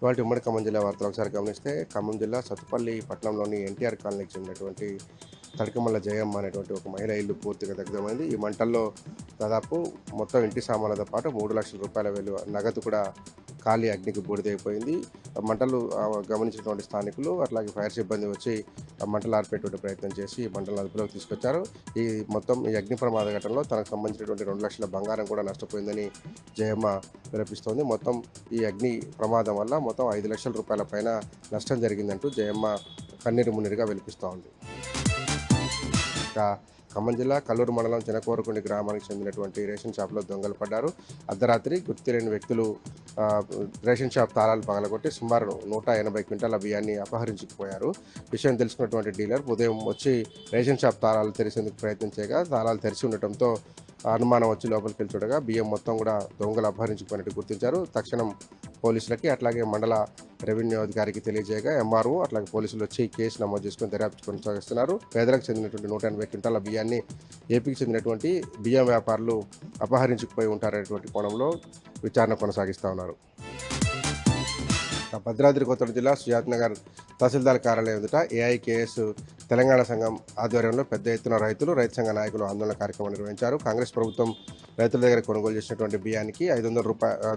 ఇవాళ ఉమ్మడి ఖమ్మం జిల్లా వార్తలు ఒకసారి గమనిస్తే ఖమ్మం జిల్లా సత్తుపల్లి పట్టణంలోని ఎన్టీఆర్ కాలనీకి చెందినటువంటి తడికమల్ల జయమ్మ అనేటువంటి ఒక మహిళ ఇల్లు పూర్తిగా దగ్ధమైంది. ఈ మంటల్లో దాదాపు మొత్తం ఇంటి సామాన్లతో పాటు 3 లక్షల రూపాయల విలువ నగదు కూడా కాలి అగ్నికి బూడిదైపోయింది. మంటలు గమనించినటువంటి స్థానికులు అట్లాగే ఫైర్ సిబ్బంది వచ్చి మంటలు ఆర్పేటువంటి ప్రయత్నం చేసి మంటలను అదుపులోకి తీసుకొచ్చారు. ఈ అగ్ని ప్రమాద ఘటనలో తనకు సంబంధించినటువంటి 2 లక్షల బంగారం కూడా నష్టపోయిందని జయమ్మ విలపిస్తోంది. మొత్తం ఈ అగ్ని ప్రమాదం వల్ల మొత్తం 5 లక్షల రూపాయల పైన నష్టం జరిగిందంటూ జయమ్మ కన్నీరు మున్నీరుగా విలపిస్తోంది. ఖమ్మం జిల్లా కల్లూరు మండలం చినకోరకుండి గ్రామానికి చెందినటువంటి రేషన్ షాప్లో దొంగలు పడ్డారు. అర్ధరాత్రి గుర్తు తెలియని వ్యక్తులు రేషన్ షాప్ తాళాలు పగలగొట్టి సుమారు 180 క్వింటాల బియ్యాన్ని అపహరించుకుపోయారు. విషయం తెలుసుకున్నటువంటి డీలర్ ఉదయం వచ్చి రేషన్ షాప్ తాళాలు తెరిచేందుకు ప్రయత్నం చేయగా తాళాలు తెరిచి ఉండటంతో అనుమానం వచ్చి లోపలికి వెళ్ళి చూడగా బియ్యం మొత్తం కూడా దొంగలు అపహరించుకున్నట్టు గుర్తించారు. తక్షణం పోలీసులకి అట్లాగే మండల రెవెన్యూ అధికారికి తెలియజేయగా ఎంఆర్ఓ అట్లాగే పోలీసులు వచ్చి కేసు నమోదు చేసుకుని దర్యాప్తు కొనసాగిస్తున్నారు. పేదలకు చెందినటువంటి 180 క్వింటాల బియ్యాన్ని ఏపీకి చెందినటువంటి బియ్యం వ్యాపారులు అపహరించుకుపోయి ఉంటారనేటువంటి కోణంలో విచారణ కొనసాగిస్తూ ఉన్నారు. భద్రాద్రి కొత్తగూడెం జిల్లా సుజాత్ నగర్ తహసీల్దార్ కార్యాలయం ఎదుట ఏఐకేఎస్ తెలంగాణ సంఘం ఆధ్వర్యంలో పెద్ద ఎత్తున రైతు సంఘ నాయకులు ఆందోళన కార్యక్రమం నిర్వహించారు. కాంగ్రెస్ ప్రభుత్వం రైతుల దగ్గర కొనుగోలు చేసినటువంటి బియ్యానికి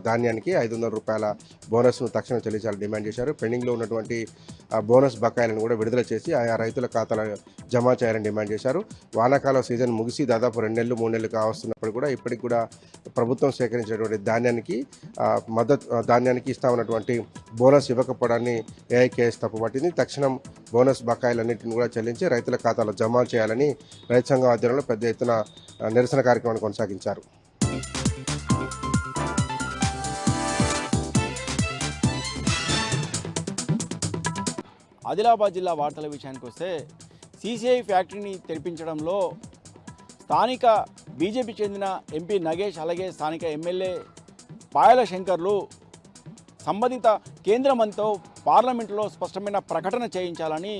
ధాన్యానికి 500 రూపాయల బోనస్ను తక్షణం చెల్లించాలని డిమాండ్ చేశారు. పెండింగ్లో ఉన్నటువంటి బోనస్ బకాయిలను కూడా విడుదల చేసి ఆయా రైతుల ఖాతాలో జమ చేయాలని డిమాండ్ చేశారు. వానాకాలం సీజన్ ముగిసి దాదాపు 2 నెలలు 3 నెలలు కావస్తున్నప్పుడు కూడా ఇప్పటికి కూడా ప్రభుత్వం సేకరించినటువంటి ధాన్యానికి ఇస్తా ఉన్నటువంటి బోనస్ ఇవ్వకపోవడాన్ని ఏఐకేఎస్ తప్పుపట్టింది. తక్షణం బోనస్ బకాయిలన్నింటిని కూడా చెల్లించి రైతుల ఖాతాలో జమ చేయాలని రైతు సంఘం ఆధ్వర్యంలో పెద్ద ఎత్తున నిరసన కార్యక్రమాన్ని కొనసాగించారు. ఆదిలాబాద్ జిల్లా వార్తల విషయానికి వస్తే సీసీఐ ఫ్యాక్టరీని తెరిపించడంలో స్థానిక బీజేపీ చెందిన ఎంపీ నగేష్ అలాగే స్థానిక ఎమ్మెల్యే పాయల శంకర్లు సంబంధిత కేంద్ర మంత్రితో పార్లమెంటులో స్పష్టమైన ప్రకటన చేయించాలని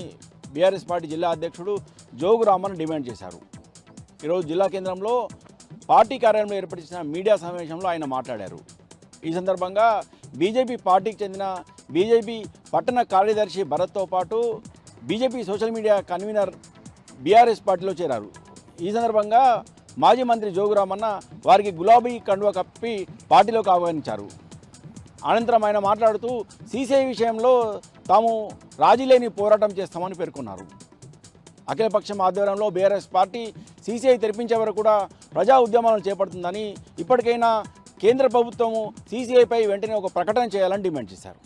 బీఆర్ఎస్ పార్టీ జిల్లా అధ్యక్షుడు జోగు రామన్ డిమాండ్ చేశారు. ఈరోజు జిల్లా కేంద్రంలో పార్టీ కార్యాలయంలో ఏర్పరిచిన మీడియా సమావేశంలో ఆయన మాట్లాడారు. ఈ సందర్భంగా బీజేపీ పార్టీకి చెందిన బీజేపీ పట్టణ కార్యదర్శి భరత్తో పాటు BJP social media convener BRS పార్టీలో చేరారు. ఈ సందర్భంగా మాజీ మంత్రి జోగు రామన్న వారికి గులాబీ కండువా కప్పి పార్టీలోకి ఆహ్వానించారు. అనంతరం ఆయన మాట్లాడుతూ సీసీఐ విషయంలో తాము రాజీ లేని పోరాటం చేస్తామని పేర్కొన్నారు. అఖిలపక్షం ఆధ్వర్యంలో బీఆర్ఎస్ పార్టీ సీసీఐ తెరిపించే వరకు కూడా ప్రజా ఉద్యమాలను చేపడుతుందని, ఇప్పటికైనా కేంద్ర ప్రభుత్వము సీసీఐపై వెంటనే ఒక ప్రకటన చేయాలని డిమాండ్ చేశారు.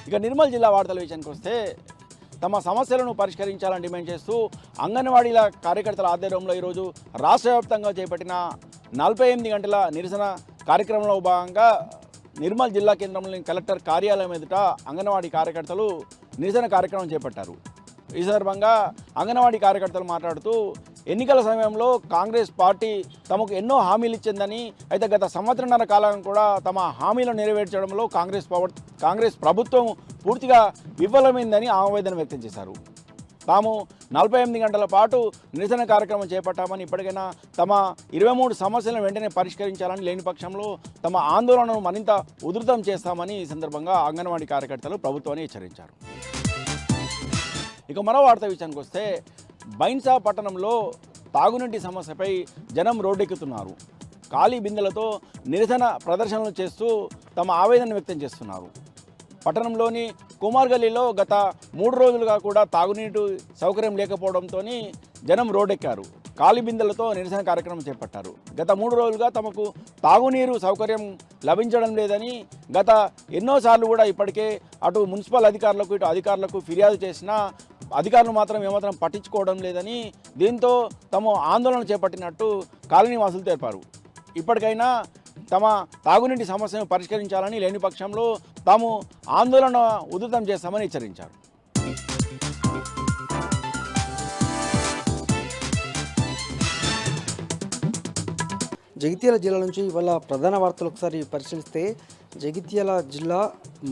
ఇక నిర్మల్ జిల్లా వార్తల విషయానికి వస్తే తమ సమస్యలను పరిష్కరించాలని డిమాండ్ చేస్తూ అంగన్వాడీల కార్యకర్తల ఆధ్వర్యంలో ఈరోజు రాష్ట్ర వ్యాప్తంగా చేపట్టిన 48 గంటల నిరసన కార్యక్రమంలో భాగంగా నిర్మల్ జిల్లా కేంద్రంలోని కలెక్టర్ కార్యాలయం ఎదుట అంగన్వాడీ కార్యకర్తలు నిరసన కార్యక్రమం చేపట్టారు. ఈ సందర్భంగా అంగన్వాడీ కార్యకర్తలు మాట్లాడుతూ ఎన్నికల సమయంలో కాంగ్రెస్ పార్టీ తమకు ఎన్నో హామీలు ఇచ్చిందని, అయితే గత సంవత్సరన్నర కాలం కూడా తమ హామీలను నెరవేర్చడంలో కాంగ్రెస్ ప్రభుత్వం పూర్తిగా విఫలమైందని ఆవేదన వ్యక్తం చేశారు. తాము 48 గంటల పాటు నిరసన కార్యక్రమం చేపట్టామని, ఇప్పటికైనా తమ 23 సమస్యలను వెంటనే పరిష్కరించాలని, లేని పక్షంలో తమ ఆందోళనను మరింత ఉధృతం చేస్తామని ఈ సందర్భంగా అంగన్వాడీ కార్యకర్తలు ప్రభుత్వాన్ని హెచ్చరించారు. ఇక మరో వార్త విషయానికి వస్తే బైన్సా పట్టణంలో తాగునీటి సమస్యపై జనం రోడ్డెక్కుతున్నారు. ఖాళీ బిందెలతో నిరసన ప్రదర్శనలు చేస్తూ తమ ఆవేదన వ్యక్తం చేస్తున్నారు. పట్టణంలోని కుమార్ గల్లీలో గత 3 రోజులుగా కూడా తాగునీటి సౌకర్యం లేకపోవడంతో జనం రోడ్డెక్కారు. ఖాళీ బిందెలతో నిరసన కార్యక్రమం చేపట్టారు. గత 3 రోజులుగా తమకు తాగునీరు సౌకర్యం లభించడం లేదని, గత ఎన్నోసార్లు కూడా ఇప్పటికే అటు మున్సిపల్ అధికారులకు ఇటు అధికారులకు ఫిర్యాదు చేసినా అధికారులు మాత్రం ఏమాత్రం పట్టించుకోవడం లేదని, దీంతో తాము ఆందోళన చేపట్టినట్టు కాలనీ వాసులు తెలిపారు. ఇప్పటికైనా తమ తాగునీటి సమస్యను పరిష్కరించాలని, లేని పక్షంలో తాము ఆందోళన ఉధృతం చేస్తామని హెచ్చరించారు. జగిత్యాల జిల్లా నుంచి ఇవాళ ప్రధాన వార్తలు ఒకసారి పరిశీలిస్తే, జగిత్యాల జిల్లా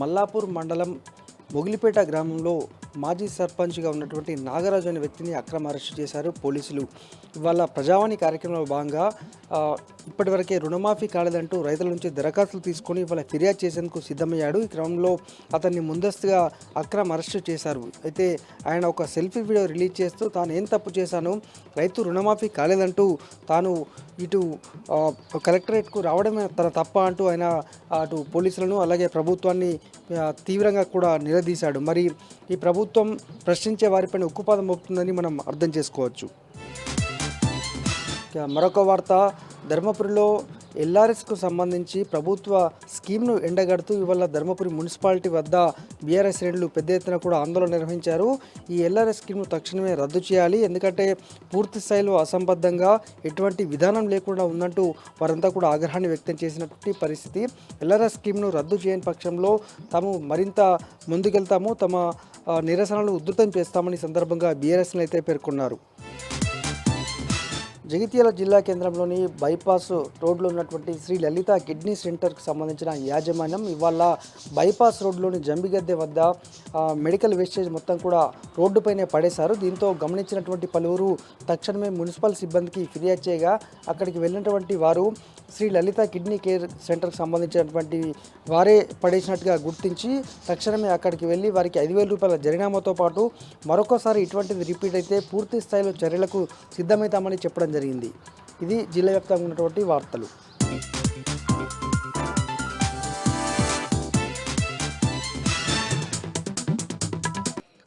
మల్లాపూర్ మండలం మొగిలిపేట గ్రామంలో మాజీ సర్పంచ్గా ఉన్నటువంటి నాగరాజు అనే వ్యక్తిని అక్రమ అరెస్టు చేశారు పోలీసులు. ఇవాళ ప్రజావాణి కార్యక్రమంలో భాగంగా ఇప్పటివరకే రుణమాఫీ కాలేదంటూ రైతుల నుంచి దరఖాస్తులు తీసుకొని ఇవాళ ఫిర్యాదు చేసేందుకు సిద్ధమయ్యాడు. ఈ క్రమంలో అతన్ని ముందస్తుగా అక్రమ అరెస్టు చేశారు. అయితే ఆయన ఒక సెల్ఫీ వీడియో రిలీజ్ చేస్తూ తాను ఏం తప్పు చేశాను, రైతు రుణమాఫీ కాలేదంటూ తాను ఇటు కలెక్టరేట్కు రావడమే తన తప్ప అంటూ ఆయన అటు పోలీసులను అలాగే ప్రభుత్వాన్ని తీవ్రంగా కూడా నిలదీశాడు. మరి ఈ ప్రభుత్వం ప్రశ్నించే వారిపైన ఉక్కుపాదం మోపుతుందని మనం అర్థం చేసుకోవచ్చు. మరొక వార్త, ధర్మపురిలో ఎల్ఆర్ఎస్కు సంబంధించి ప్రభుత్వ స్కీమ్ను ఎండగడుతూ ఇవాళ ధర్మపురి మున్సిపాలిటీ వద్ద బీఆర్ఎస్ శ్రేణులు పెద్ద ఎత్తున కూడా ఆందోళన నిర్వహించారు. ఈ ఎల్ఆర్ఎస్ స్కీమ్ను తక్షణమే రద్దు చేయాలి, ఎందుకంటే పూర్తి స్థాయిలో అసంబద్ధంగా ఎటువంటి విధానం లేకుండా ఉందంటూ వారంతా కూడా ఆగ్రహాన్ని వ్యక్తం చేసినటువంటి పరిస్థితి. ఎల్ఆర్ఎస్ స్కీమ్ను రద్దు చేయని పక్షంలో తాము మరింత ముందుకెళ్తాము, తమ నిరసనలు ఉధృతం చేస్తామని సందర్భంగా బీఆర్ఎస్లు అయితే పేర్కొన్నారు. జగిత్యాల జిల్లా కేంద్రంలోని బైపాస్ రోడ్లో ఉన్నటువంటి శ్రీ లలిత కిడ్నీ సెంటర్కి సంబంధించిన యాజమాన్యం ఇవాళ బైపాస్ రోడ్లోని జంబిగద్దె వద్ద మెడికల్ వేస్టేజ్ మొత్తం కూడా రోడ్డుపైనే పడేశారు. దీంతో గమనించినటువంటి పలువురు తక్షణమే మున్సిపల్ సిబ్బందికి ఫిర్యాదు చేయగా అక్కడికి వెళ్ళినటువంటి వారు శ్రీ లలిత కిడ్నీ కేర్ సెంటర్కి సంబంధించినటువంటి వారే పడేసినట్టుగా గుర్తించి తక్షణమే అక్కడికి వెళ్ళి వారికి 5,000 రూపాయల జరిమానాతో పాటు మరొకసారి ఇటువంటిది రిపీట్ అయితే పూర్తి స్థాయిలో చర్యలకు సిద్ధమవుతామని చెప్పడం జరిగింది. ఇది జిల్లా వ్యాప్తంగా ఉన్నటువంటి వార్తలు.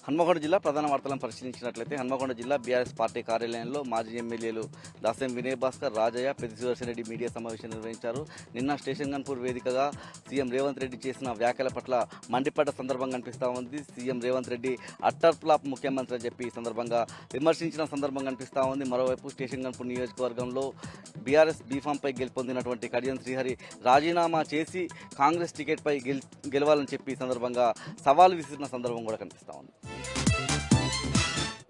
హన్మకొండ జిల్లా ప్రధాన వార్తలను పరిశీలించినట్లయితే హన్మకొండ జిల్లా బీఆర్ఎస్ పార్టీ కార్యాలయంలో మాజీ ఎమ్మెల్యేలు దాసెం వినయ్ భాస్కర్, రాజయ్య, పెద్ది సుదర్శన్ రెడ్డి మీడియా సమావేశం నిర్వహించారు. నిన్న స్టేషన్ గన్పూర్ వేదికగా సీఎం రేవంత్ రెడ్డి చేసిన వ్యాఖ్యల పట్ల మండిపడ్డ సందర్భం కనిపిస్తూ ఉంది. CM Revanth Reddy utter flop ముఖ్యమంత్రి అని చెప్పి ఈ సందర్భంగా విమర్శించిన సందర్భం కనిపిస్తూ ఉంది. మరోవైపు స్టేషన్ గన్పూర్ నియోజకవర్గంలో బీఆర్ఎస్ బీఫామ్పై గెలుపొందినటువంటి కడియం శ్రీహరి రాజీనామా చేసి కాంగ్రెస్ టికెట్పై గెలవాలని చెప్పి ఈ సందర్భంగా సవాల్ విసిరిన సందర్భం కూడా కనిపిస్తూ ఉంది.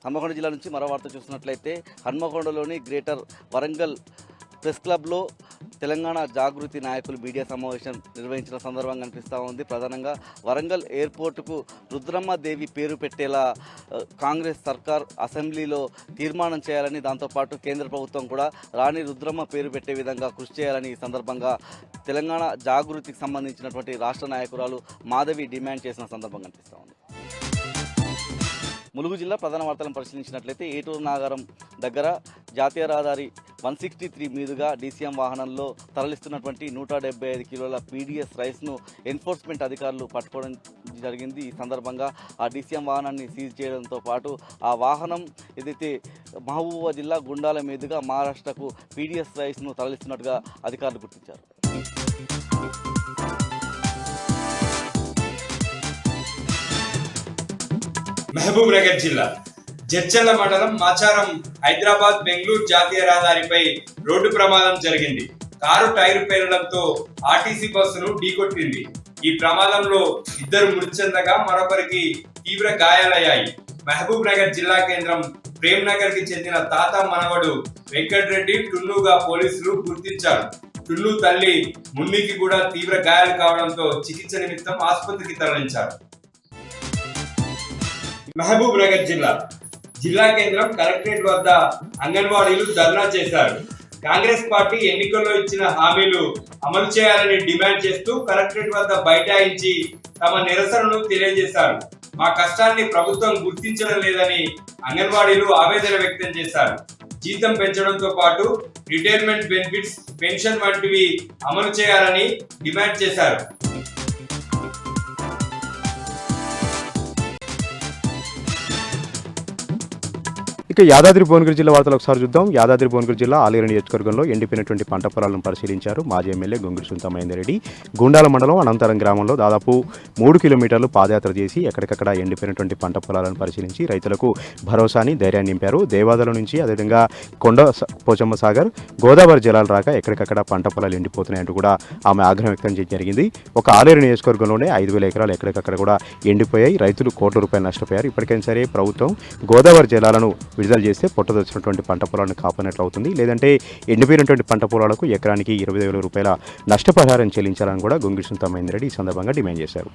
హన్మకొండ జిల్లా నుంచి మరో వార్త చూసినట్లయితే హన్మకొండలోని గ్రేటర్ వరంగల్ ప్రెస్ క్లబ్లో తెలంగాణ జాగృతి నాయకులు మీడియా సమావేశం నిర్వహించిన సందర్భం కనిపిస్తూ ఉంది. ప్రధానంగా వరంగల్ ఎయిర్పోర్టుకు రుద్రమ్మదేవి పేరు పెట్టేలా కాంగ్రెస్ సర్కార్ అసెంబ్లీలో తీర్మానం చేయాలని, దాంతోపాటు కేంద్ర ప్రభుత్వం కూడా రాణి రుద్రమ్మ పేరు పెట్టే విధంగా కృషి చేయాలని ఈ సందర్భంగా తెలంగాణ జాగృతికి సంబంధించినటువంటి రాష్ట్ర నాయకురాలు మాధవి డిమాండ్ చేసిన సందర్భం కనిపిస్తూ ఉంది. ములుగు జిల్లా ప్రధాన వార్తలను పరిశీలించినట్లయితే ఏటూరు నాగారం దగ్గర జాతీయ రహదారి 163 మీదుగా డీసీఎం వాహనంలో తరలిస్తున్నటువంటి 175 కిలోల పీడీఎస్ రైస్ను ఎన్ఫోర్స్మెంట్ అధికారులు పట్టుకోవడం జరిగింది. ఈ సందర్భంగా ఆ డీసీఎం వాహనాన్ని సీజ్ చేయడంతో పాటు ఆ వాహనం ఏదైతే మహబూబాబాద్ జిల్లా గుండాల మీదుగా మహారాష్ట్రకు పీడీఎస్ రైస్ను తరలిస్తున్నట్టుగా అధికారులు గుర్తించారు. మహబూబ్ నగర్ జిల్లా జడ్చర్ల మండలం మాచారం హైదరాబాద్ బెంగళూరు జాతీయ రహదారిపై రోడ్డు ప్రమాదం జరిగింది. కారు టైరు పేరడంతో ఆర్టీసీ బస్సును ఢీకొట్టింది. ఈ ప్రమాదంలో 2 మృతి చెందగా మరొకరికి తీవ్ర గాయాలయ్యాయి. మహబూబ్ నగర్ జిల్లా కేంద్రం ప్రేమ్ నగర్ కి చెందిన తాత మనవడు వెంకటరెడ్డి టున్నుగా పోలీసులు గుర్తించారు. టున్ను తల్లి మున్నికి కూడా తీవ్ర గాయాలు కావడంతో చికిత్స నిమిత్తం ఆసుపత్రికి తరలించారు. మహబూబ్ నగర్ జిల్లా కేంద్రం కలెక్టరేట్ వద్ద అంగన్వాడీలు ధర్నా చేశారు. కాంగ్రెస్ పార్టీ ఎన్నికల్లో ఇచ్చిన హామీలు అమలు చేయాలని డిమాండ్ చేస్తూ కలెక్టరేట్ వద్ద బైఠాయించి తమ నిరసనను తెలియజేశారు. మా కష్టాన్ని ప్రభుత్వం గుర్తించడం లేదని అంగన్వాడీలు ఆవేదన వ్యక్తం చేశారు. జీతం పెంచడంతో పాటు రిటైర్మెంట్ బెనిఫిట్స్, పెన్షన్ వంటివి అమలు చేయాలని డిమాండ్ చేశారు. ఇక యాదాద్రి భువనగిరి జిల్లా వార్తలు ఒకసారి చూద్దాం. యాదాద్రి భువనగిరి జిల్లా ఆలేరు నియోజకవర్గంలో ఎండిపోయినటువంటి పంట పొలాలను పరిశీలించారు మాజీ ఎమ్మెల్యే గొంగుడి సునీత మహేందర్ రెడ్డి. గుండాల మండలం అనంతరం గ్రామంలో దాదాపు 3 కిలోమీటర్లు పాదయాత్ర చేసి ఎక్కడికక్కడ ఎండిపోయినటువంటి పంట పొలాలను పరిశీలించి రైతులకు భరోసాని, ధైర్యాన్ని నింపారు. దేవాదాల నుంచి అదేవిధంగా కొండ పోచమ్మ సాగర్, గోదావరి జలాలు రాక ఎక్కడికక్కడ పంట పొలాలు ఎండిపోతున్నాయంటూ కూడా ఆమె ఆగ్రహం వ్యక్తం చేయడం జరిగింది. ఒక ఆలేరు నియోజకవర్గంలోనే 5,000 ఎకరాలు ఎక్కడికక్కడ కూడా ఎండిపోయాయి. రైతులు కోట్ల రూపాయలు నష్టపోయారు. ఇప్పటికైనా సరే ప్రభుత్వం గోదావరి జలాలను విడుదల చేస్తే పొట్టదొచ్చినటువంటి పంట పొలాలను కాపాడినట్లు అవుతుంది. లేదంటే ఎండిపోయినటువంటి పంట పొలాలకు ఎకరానికి 20,000 రూపాయల నష్టపరిహారం చెల్లించాలని కూడా గొంగుడి సునీత మహేందర్ రెడ్డి ఈ సందర్భంగా డిమాండ్ చేశారు.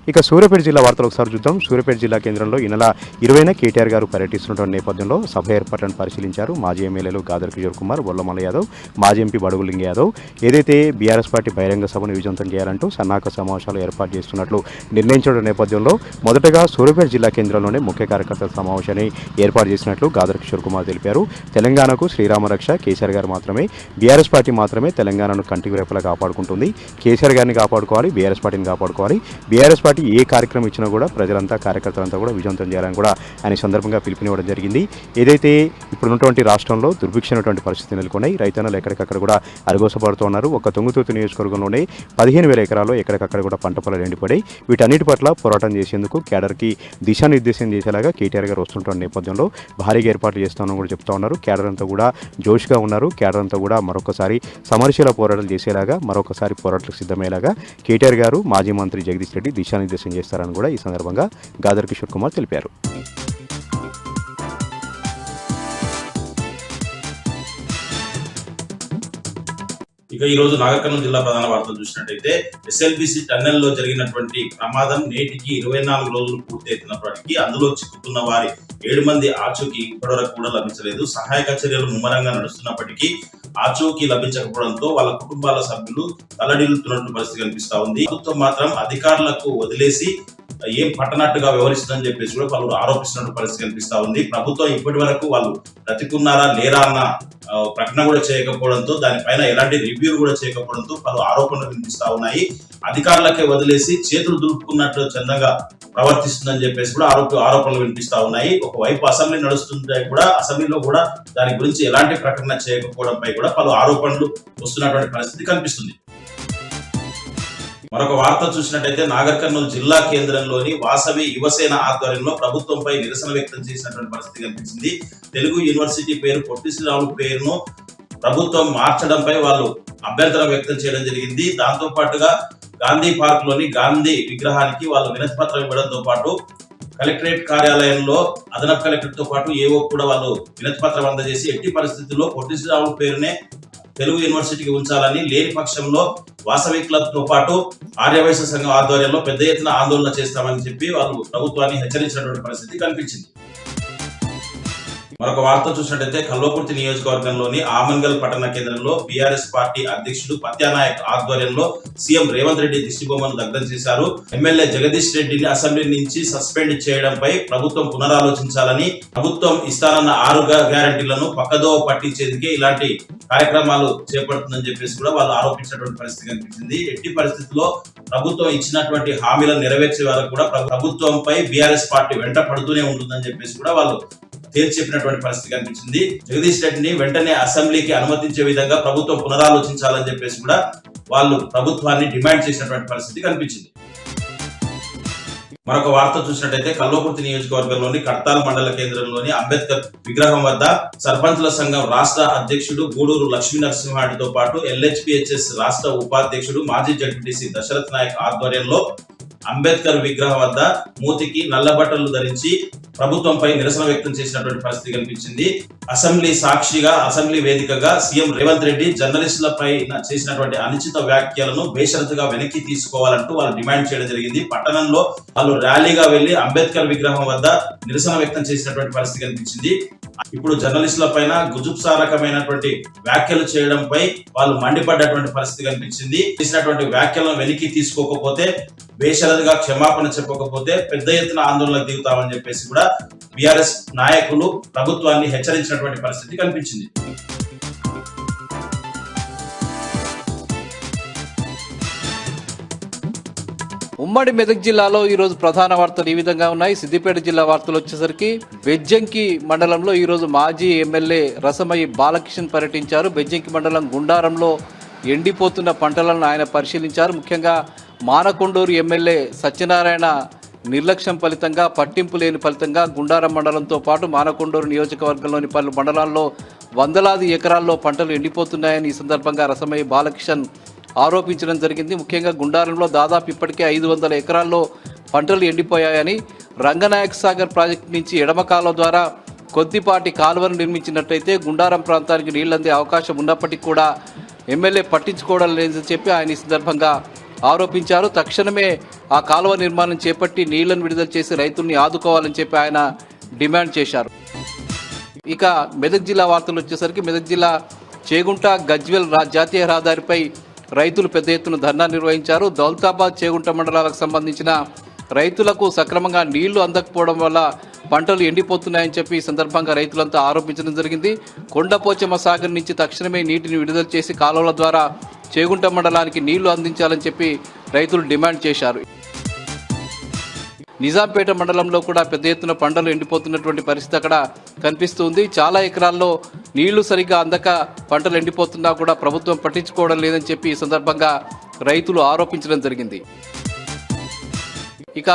ఇక సూర్యాపేట జిల్లా వార్తలు ఒకసారి చూద్దాం. సూర్యాపేట జిల్లా కేంద్రంలో ఈ నెల 20న కేటీఆర్ గారు పర్యటిస్తున్న నేపథ్యంలో సభ ఏర్పాట్లను పరిశీలించారు. మాజీ ఎమ్మెల్యేలు గాదర్ కిషోర్ కుమార్, బొల్లమల్ల యాదవ్, మాజీ ఎంపీ బడుగులింగ యాదవ్ ఏదైతే బీఆర్ఎస్ పార్టీ బహిరంగ సభను విజయవంతం చేయాలంటూ సన్నాహక సమావేశాలు ఏర్పాటు చేస్తున్నట్లు నిర్ణయించడం నేపథ్యంలో మొదటగా సూర్యాపేట జిల్లా కేంద్రంలోనే ముఖ్య కార్యకర్తల సమావేశాన్ని ఏర్పాటు చేసినట్లు గాదర్ కిషోర్ కుమార్ తెలిపారు. తెలంగాణకు శ్రీరామరక్ష కేసీఆర్ గారు మాత్రమే, బీఆర్ఎస్ పార్టీ మాత్రమే తెలంగాణను కంటికి రెప్పలా కాపాడుకుంటుంది. కేసీఆర్ గారిని కాపాడుకోవాలి, బీఆర్ఎస్ పార్టీని కాపాడుకోవాలి. బీఆర్ఎస్ పార్టీ ఏ కార్యక్రమం ఇచ్చినా కూడా ప్రజలంతా కార్యకర్తలంతా కూడా విజయవంతం చేయాలని కూడా ఆయన సందర్భంగా పిలుపునివ్వడం జరిగింది. ఏదైతే ఇప్పుడున్నటువంటి రాష్ట్రంలో దుర్భిక్షమైనటువంటి పరిస్థితి నెలకొన్నాయి. రైతన్నలు ఎక్కడికక్కడ కూడా అరగోసపడుతూ ఉన్నారు. ఒక తుంగుతుర్తి నియోజకవర్గంలోనే 15,000 ఎకరాల్లో ఎక్కడికక్కడ కూడా పంట పొలాలు ఎండిపడాయి. వీటన్నిటి పట్ల పోరాటం చేసేందుకు కేడర్కి దిశానిర్దేశం చేసేలాగా కేటీఆర్ గారు వస్తుంటున్న నేపథ్యంలో భారీగా ఏర్పాట్లు చేస్తామని కూడా చెప్తా ఉన్నారు. కేడర్ అంతా కూడా జోష్గా ఉన్నారు. కేడర్ అంతా కూడా మరొకసారి సమరశీల పోరాటాలు చేసేలాగా, మరొకసారి పోరాటాలకు సిద్ధమయ్యేలాగా కేటీఆర్ గారు మాజీ మంత్రి జగదీష్ రెడ్డి దిశానిర్దేశం చేస్తారని కూడా ఈ సందర్భంగా గాదర్ కిషోర్ కుమార్ తెలిపారు. ఇక ఈ రోజు నాగర్ కర్నూలు జిల్లా ప్రధాన వార్తలు చూసినట్టయితే ఎస్ఎల్బిసి టన్నెల్లో జరిగినటువంటి ప్రమాదం నేటికి 24 రోజులు పూర్తయితున్నప్పటికీ అందులో చిక్కుకున్న వారి 7 మంది ఆచూకీ ఇప్పటివరకు కూడా లభించలేదు. సహాయక చర్యలు ముమ్మరంగా నడుస్తున్నప్పటికీ ఆచూకీ లభించకపోవడంతో వాళ్ళ కుటుంబాల సభ్యులు తల్లడిల్లుతున్నట్టు పరిస్థితి కనిపిస్తా ఉంది. ప్రభుత్వం మాత్రం అధికారులకు వదిలేసి ఏం పట్టనట్టుగా వ్యవహరిస్తుందని చెప్పేసి కూడా పలువురు ఆరోపిస్తున్నట్టు పరిస్థితి కనిపిస్తా ఉంది. ప్రభుత్వం ఇప్పటి వరకు వాళ్ళు బ్రతికున్నారా లేరా అన్న ప్రకటన కూడా చేయకపోవడంతో, దానిపైన ఎలాంటి రివ్యూ కూడా చేయకపోవడంతో పలు ఆరోపణలు వినిపిస్తా ఉన్నాయి. అధికారులకే వదిలేసి చేతులు దులుపుకున్నట్టు చందంగా ప్రవర్తిస్తుందని చెప్పేసి కూడా ఆరోపణలు వినిపిస్తా ఉన్నాయి. ఒకవైపు అసెంబ్లీ నడుస్తుంటే కూడా అసెంబ్లీలో కూడా దాని గురించి ఎలాంటి ప్రకటన చేయకపోవడంపై కూడా పలు ఆరోపణలు వస్తున్నటువంటి పరిస్థితి కనిపిస్తుంది. మరొక వార్త చూసినట్టయితే నాగర్ కర్నూలు జిల్లా కేంద్రంలోని వాసవి యువసేన ఆధ్వర్యంలో ప్రభుత్వంపై నిరసన వ్యక్తం చేసినటువంటి పరిస్థితి కనిపించింది. తెలుగు యూనివర్సిటీ పేరు పొట్టి శ్రీరాములు పేరును ప్రభుత్వం మార్చడంపై వాళ్ళు అభ్యంతరం వ్యక్తం చేయడం జరిగింది. దాంతో పాటుగా గాంధీ పార్క్ లోని గాంధీ విగ్రహానికి వాళ్ళు వినతి పత్రం ఇవ్వడంతో పాటు కలెక్టరేట్ కార్యాలయంలో అదనపు కలెక్టర్ తో పాటు ఏవో కూడా వాళ్ళు వినతి పత్రం అందజేసి ఎట్టి పరిస్థితుల్లో పొట్టి శ్రీరాములు పేరునే తెలుగు యూనివర్సిటీకి ఉంచాలని, లేని పక్షంలో వాసవి క్లబ్ తో పాటు ఆర్యవైశ్య సంఘం ఆధ్వర్యంలో పెద్ద ఎత్తున ఆందోళన చేస్తామని చెప్పి వాళ్ళు ప్రభుత్వాన్ని హెచ్చరించినటువంటి పరిస్థితి కనిపించింది. మరొక వార్త చూసినట్టయితే కల్వకుర్తి నియోజకవర్గంలోని ఆమన్గల్ పట్టణ కేంద్రంలో బీఆర్ఎస్ పార్టీ అధ్యక్షుడు పత్యానాయక్ ఆధ్వర్యంలో సీఎం రేవంత్ రెడ్డి దిష్టిబొమ్మను దగ్ధం చేశారు. ఎమ్మెల్యే జగదీష్ రెడ్డిని అసెంబ్లీ నుంచి సస్పెండ్ చేయడంపై ప్రభుత్వం పునరాలోచించాలని, ప్రభుత్వం ఇస్తానన్న 6 గ్యారంటీలను పక్కదోవ పట్టించేందుకే ఇలాంటి కార్యక్రమాలు చేపడుతుందని చెప్పేసి కూడా వాళ్ళు ఆరోపించినటువంటి పరిస్థితి కనిపించింది. ఎట్టి పరిస్థితుల్లో ప్రభుత్వం ఇచ్చినటువంటి హామీలను నెరవేర్చే వరకు కూడా ప్రభుత్వంపై బీఆర్ఎస్ పార్టీ వెంట పడుతూనే ఉంటుందని చెప్పేసి కూడా వాళ్ళు తేల్చి చెప్పినటువంటి పరిస్థితి కనిపించింది. జగదీష్ రెడ్డిని వెంటనే అసెంబ్లీకి అనుమతించే విధంగా ప్రభుత్వం పునరాలోచించాలని చెప్పేసి కూడా వాళ్ళు ప్రభుత్వాన్ని డిమాండ్ చేసినటువంటి పరిస్థితి కనిపించింది. మరొక వార్త చూసినట్టయితే కల్వకుర్తి నియోజకవర్గంలోని కడతాల్ మండల కేంద్రంలోని అంబేద్కర్ విగ్రహం వద్ద సర్పంచుల సంఘం రాష్ట్ర అధ్యక్షుడు గూడూరు లక్ష్మీ నరసింహారెడ్డితో పాటు ఎల్హెచ్పిహెచ్ఎస్ రాష్ట్ర ఉపాధ్యక్షుడు మాజీ జడ్పీటీసీ దశరథ్ నాయక్ ఆధ్వర్యంలో అంబేద్కర్ విగ్రహం వద్ద మూతికి నల్లబట్టలు ధరించి ప్రభుత్వంపై నిరసన వ్యక్తం చేసినటువంటి పరిస్థితి కనిపించింది. అసెంబ్లీ సాక్షిగా, అసెంబ్లీ వేదికగా సీఎం రేవంత్ రెడ్డి జర్నలిస్టులపై చేసినటువంటి అనుచిత వ్యాఖ్యలను బేషరతుగా వెనక్కి తీసుకోవాలంటూ వాళ్ళు డిమాండ్ చేయడం జరిగింది. పట్టణంలో వాళ్ళు ర్యాలీగా వెళ్లి అంబేద్కర్ విగ్రహం వద్ద నిరసన వ్యక్తం చేసినటువంటి పరిస్థితి కనిపించింది. ఇప్పుడు జర్నలిస్టుల పైన గుజుప్సారకమైనటువంటి వ్యాఖ్యలు చేయడంపై వాళ్ళు మండిపడ్డటువంటి పరిస్థితి కనిపించింది. చేసినటువంటి వ్యాఖ్యలను వెనక్కి తీసుకోకపోతే, బేషరతుగా క్షమాపణ చెప్పకపోతే పెద్ద ఎత్తున ఆందోళనకు దిగుతామని చెప్పేసి కూడా బీఆర్ఎస్ నాయకులు ప్రభుత్వాన్ని హెచ్చరించినటువంటి పరిస్థితి కనిపించింది. ఉమ్మడి మెదక్ జిల్లాలో ఈరోజు ప్రధాన వార్తలు ఈ విధంగా ఉన్నాయి. సిద్దిపేట జిల్లా వార్తలు వచ్చేసరికి బెజ్జంకి మండలంలో ఈరోజు మాజీ ఎమ్మెల్యే రసమయ్యి బాలకిషన్ పర్యటించారు. బెజ్జంకి మండలం గుండారంలో ఎండిపోతున్న పంటలను ఆయన పరిశీలించారు. ముఖ్యంగా మానకొండూరు ఎమ్మెల్యే సత్యనారాయణ నిర్లక్ష్యం ఫలితంగా, పట్టింపు లేని ఫలితంగా గుండారం మండలంతో పాటు మానకొండూరు నియోజకవర్గంలోని పలు మండలాల్లో వందలాది ఎకరాల్లో పంటలు ఎండిపోతున్నాయని ఈ సందర్భంగా రసమయ్యి బాలకిషన్ ఆరోపించడం జరిగింది. ముఖ్యంగా గుండారంలో దాదాపు ఇప్పటికే 500 ఎకరాల్లో పంటలు ఎండిపోయాయని, రంగనాయక సాగర్ ప్రాజెక్టు నుంచి ఎడమ కాలువ ద్వారా కొద్దిపాటి కాలువను నిర్మించినట్టయితే గుండారం ప్రాంతానికి నీళ్లందే అవకాశం ఉన్నప్పటికీ కూడా ఎమ్మెల్యే పట్టించుకోవడం లేదని చెప్పి ఆయన ఈ సందర్భంగా ఆరోపించారు. తక్షణమే ఆ కాలువ నిర్మాణం చేపట్టి నీళ్లను విడుదల చేసి రైతుల్ని ఆదుకోవాలని చెప్పి ఆయన డిమాండ్ చేశారు. ఇక మెదక్ జిల్లా వార్తలు వచ్చేసరికి మెదక్ జిల్లా చేగుంట గజ్వెల్ జాతీయ రహదారిపై రైతులు పెద్ద ఎత్తున ధర్నా నిర్వహించారు. దౌలతాబాద్ చేగుంట మండలాలకు సంబంధించిన రైతులకు సక్రమంగా నీళ్లు అందకపోవడం వల్ల పంటలు ఎండిపోతున్నాయని చెప్పి ఈ సందర్భంగా రైతులంతా ఆరోపించడం జరిగింది. కొండపోచమ్మ సాగర్ నుంచి తక్షణమే నీటిని విడుదల చేసి కాలువల ద్వారా చేగుంట మండలానికి నీళ్లు అందించాలని చెప్పి రైతులు డిమాండ్ చేశారు. నిజాంపేట మండలంలో కూడా పెద్ద ఎత్తున పంటలు ఎండిపోతున్నటువంటి పరిస్థితి అక్కడ కనిపిస్తుంది. చాలా ఎకరాల్లో నీళ్లు సరిగ్గా అందక పంటలు ఎండిపోతున్నా కూడా ప్రభుత్వం పట్టించుకోవడం లేదని చెప్పి ఈ సందర్భంగా రైతులు ఆరోపించడం జరిగింది. ఇక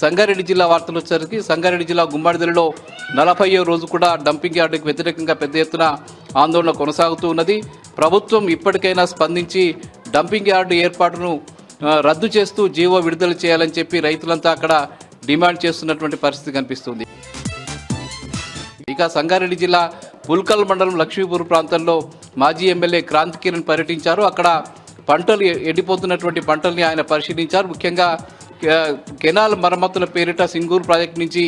సంగారెడ్డి జిల్లా వార్తలు వచ్చేసరికి సంగారెడ్డి జిల్లా గుమ్మడిదలలో 40వ రోజు కూడా డంపింగ్ యార్డుకు వ్యతిరేకంగా పెద్ద ఎత్తున ఆందోళన కొనసాగుతూ ఉన్నది. ప్రభుత్వం ఇప్పటికైనా స్పందించి డంపింగ్ యార్డు ఏర్పాటును రద్దు చేస్తూ జీవో విడుదల చేయాలని చెప్పి రైతులంతా అక్కడ డిమాండ్ చేస్తున్నటువంటి పరిస్థితి కనిపిస్తుంది. ఇక సంగారెడ్డి జిల్లా పుల్కల్ మండలం లక్ష్మీపూర్ ప్రాంతంలో మాజీ ఎమ్మెల్యే క్రాంతి కిరణ్ పర్యటించారు. అక్కడ పంటలు ఎండిపోతున్నటువంటి పంటల్ని ఆయన పరిశీలించారు. ముఖ్యంగా కెనాల్ మరమ్మతుల పేరిట సింగూరు ప్రాజెక్టు నుంచి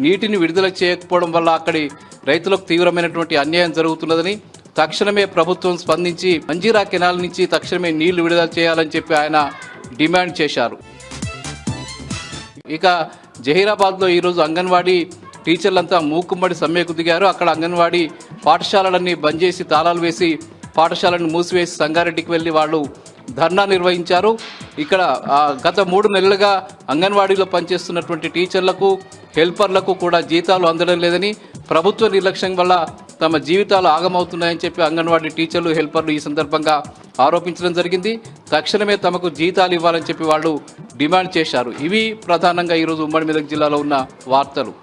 నీటిని విడుదల చేయకపోవడం వల్ల అక్కడి రైతులకు తీవ్రమైనటువంటి అన్యాయం జరుగుతున్నదని, తక్షణమే ప్రభుత్వం స్పందించి మంజీరా కెనాల్ నుంచి తక్షణమే నీళ్లు విడుదల చేయాలని చెప్పి ఆయన డిమాండ్ చేశారు. ఇక జహీరాబాద్లో ఈరోజు అంగన్వాడీ టీచర్లంతా మూకుమ్మడి సమ్మెకు దిగారు. అక్కడ అంగన్వాడీ పాఠశాలలన్నీ బంద్ చేసి తాళాలు వేసి పాఠశాలను మూసివేసి సంగారెడ్డికి వెళ్ళి వాళ్ళు ధర్నా నిర్వహించారు. ఇక్కడ గత 3 నెలలుగా అంగన్వాడీలో పనిచేస్తున్నటువంటి టీచర్లకు హెల్పర్లకు కూడా జీతాలు అందడం లేదని, ప్రభుత్వ నిర్లక్ష్యం వల్ల తమ జీవితాలు ఆగమవుతున్నాయని చెప్పి అంగన్వాడీ టీచర్లు హెల్పర్లు ఈ సందర్భంగా ఆరోపించడం జరిగింది. తక్షణమే తమకు జీతాలు ఇవ్వాలని చెప్పి వాళ్ళు డిమాండ్ చేశారు. ఇవి ప్రధానంగా ఈరోజు ఉమ్మడి మెదక్ జిల్లాలో ఉన్న వార్తలు.